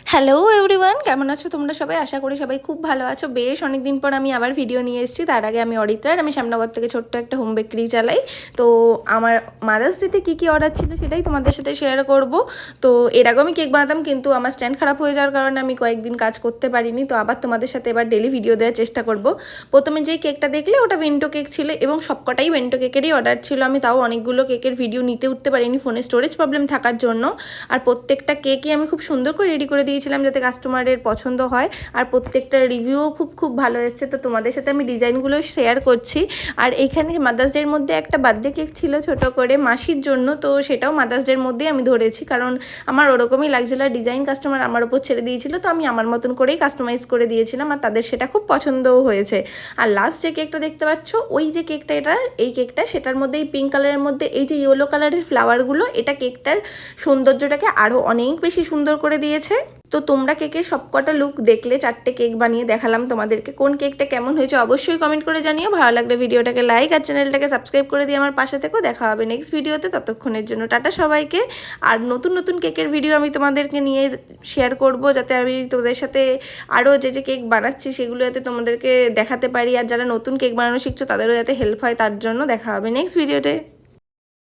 Hello everyone, কেমন আছো তোমরা সবাই? আশা করি সবাই খুব ভালো আছো। বেশ অনেকদিন পর আমি আবার ভিডিও নিয়ে এসেছি। তার আগে আমি অরিত্রার, আমি শ্যামনগর থেকে ছোট্ট একটা হোম বেকারি চালাই। তো আমার মাদার্স ডেতে কী কী অর্ডার ছিল সেটাই তোমাদের সাথে শেয়ার করব। তো এর আগেও আমি কেক বানাতাম, কিন্তু আমার স্ট্যান্ড খারাপ হয়ে যাওয়ার কারণে আমি কয়েকদিন কাজ করতে পারিনি। তো আবার তোমাদের সাথে এবার ডেলি ভিডিও দেওয়ার চেষ্টা করব। প্রথমে যেই কেকটা দেখলে ওটা বেন্টো কেক ছিল, এবং সবকটাই বেন্টো কেকেরই অর্ডার ছিল। আমি তাও অনেকগুলো কেকের ভিডিও নিতে উঠতে পারিনি ফোনে স্টোরেজ প্রবলেম থাকার জন্য। আর প্রত্যেকটা কেকই আমি খুব সুন্দর করে রেডি করে দিয়েছিলাম যাতে কাস্টমারের পছন্দ হয়। আর প্রত্যেকটা রিভিউও খুব ভালো এসেছে। তো তোমাদের সাথে আমি ডিজাইনগুলো শেয়ার করছি। আর এইখানে মাদার্স ডের মধ্যে একটা বার্থডে কেক ছিল ছোট করে মাসির জন্য, তো সেটাও মাদার্স ডের মধ্যেই আমি ধরেছি, কারণ আমার ওরকমই লাগছিল। ডিজাইন কাস্টমার আমার ওপর ছেড়ে দিয়েছিল, তো আমি আমার মতন করেই কাস্টমাইজ করে দিয়েছিলাম, আর তাদের সেটা খুব পছন্দও হয়েছে। আর লাস্ট যে কেকটা দেখতে পাচ্ছ, ওই যে কেকটা, এই কেকটা, সেটার মধ্যে এই পিঙ্ক কালারের মধ্যে এই যে ইয়েলো কালারের ফ্লাওয়ারগুলো, এটা কেকটার সৌন্দর্যটাকে আরও অনেক বেশি সুন্দর করে দিয়েছে। তো তোমরা কেকের সবকটা লুক দেখলে, 4টে কেক বানিয়ে দেখালাম তোমাদেরকে। কোন কেকটা কেমন হয়েছে অবশ্যই কমেন্ট করে জানিও। ভালো লাগলে ভিডিওটাকে লাইক আর চ্যানেলটাকে সাবস্ক্রাইব করে দিয়ে আমার পাশে থেকেও। দেখা হবে নেক্সট ভিডিওতে, ততক্ষণের জন্য টাটা সবাইকে। আর নতুন নতুন কেকের ভিডিও আমি তোমাদেরকে নিয়ে শেয়ার করব, যাতে আমি তোমাদের সাথে আরও যে কেক বানাচ্ছি সেগুলো যাতে তোমাদেরকে দেখাতে পারি। আর যারা নতুন কেক বানানো শিখছো তাদেরও যাতে হেল্প হয়, তার জন্য। দেখা হবে নেক্সট ভিডিওতে।